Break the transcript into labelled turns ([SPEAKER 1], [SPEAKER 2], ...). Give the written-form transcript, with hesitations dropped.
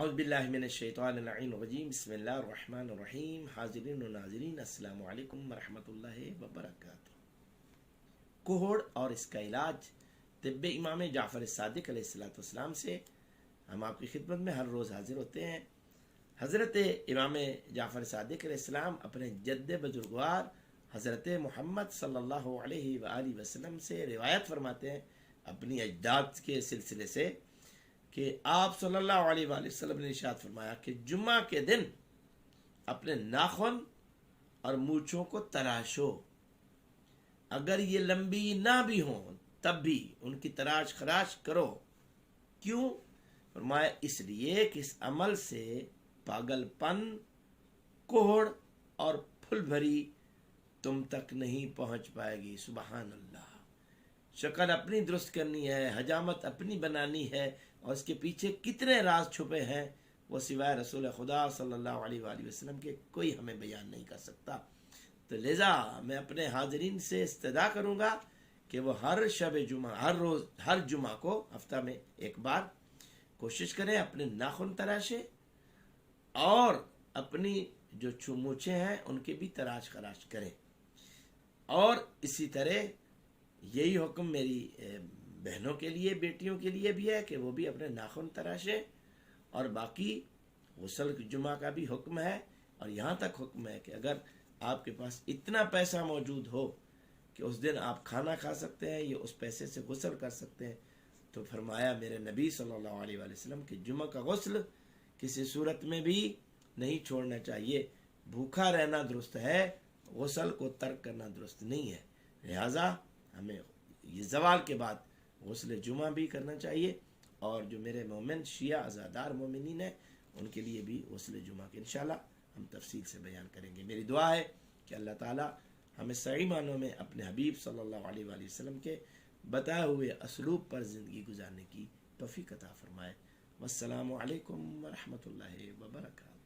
[SPEAKER 1] اعوذ باللہ من الشیطان اللعین الرجیم بسم اللہ الرحمن الرحیم حاضرین و ناظرین السلام علیکم ورحمۃ اللہ وبرکاتہ۔ کوہڑ اور اس کا علاج طب امام جعفر صادق علیہ السلام سے ہم آپ کی خدمت میں ہر روز حاضر ہوتے ہیں۔ حضرت امام جعفر صادق علیہ السلام اپنے جد بزرگوار حضرت محمد صلی اللہ علیہ وآلہ وسلم سے روایت فرماتے ہیں اپنی اجداد کے سلسلے سے کہ آپ صلی اللہ علیہ وآلہ وسلم نے ارشاد فرمایا کہ جمعہ کے دن اپنے ناخن اور مونچھوں کو تراشو، اگر یہ لمبی نہ بھی ہوں تب بھی ان کی تراش خراش کرو۔ کیوں؟ فرمایا اس لیے کہ اس عمل سے پاگل پن، کوہڑ اور پھل بھری تم تک نہیں پہنچ پائے گی۔ سبحان اللہ۔ شکل اپنی درست کرنی ہے، حجامت اپنی بنانی ہے، اور اس کے پیچھے کتنے راز چھپے ہیں وہ سوائے رسول خدا صلی اللہ علیہ وآلہ وسلم کے کوئی ہمیں بیان نہیں کر سکتا۔ تو لذا میں اپنے حاضرین سے استدعا کروں گا کہ وہ ہر شب جمعہ، ہر روز، ہر جمعہ کو ہفتہ میں ایک بار کوشش کریں اپنے ناخن تراشیں اور اپنی جو مونچھیں ہیں ان کی بھی تراش خراش کریں۔ اور اسی طرح یہی حکم میری بہنوں کے لیے، بیٹیوں کے لیے بھی ہے کہ وہ بھی اپنے ناخن تراشیں، اور باقی غسل جمعہ کا بھی حکم ہے۔ اور یہاں تک حکم ہے کہ اگر آپ کے پاس اتنا پیسہ موجود ہو کہ اس دن آپ کھانا کھا سکتے ہیں یا اس پیسے سے غسل کر سکتے ہیں، تو فرمایا میرے نبی صلی اللہ علیہ وآلہ وسلم کہ جمعہ کا غسل کسی صورت میں بھی نہیں چھوڑنا چاہیے۔ بھوکا رہنا درست ہے، غسل کو ترک کرنا درست نہیں ہے۔ لہٰذا ہمیں یہ زوال کے بعد غسل جمعہ بھی کرنا چاہیے، اور جو میرے مومن شیعہ عزادار مومنین ہیں ان کے لیے بھی غسل جمعہ کے انشاءاللہ ہم تفصیل سے بیان کریں گے۔ میری دعا ہے کہ اللہ تعالی ہمیں صحیح معنوں میں اپنے حبیب صلی اللہ علیہ وآلہ وسلم کے بتائے ہوئے اسلوب پر زندگی گزارنے کی توفیق عطا فرمائے۔ والسلام علیکم ورحمۃ اللہ وبرکاتہ۔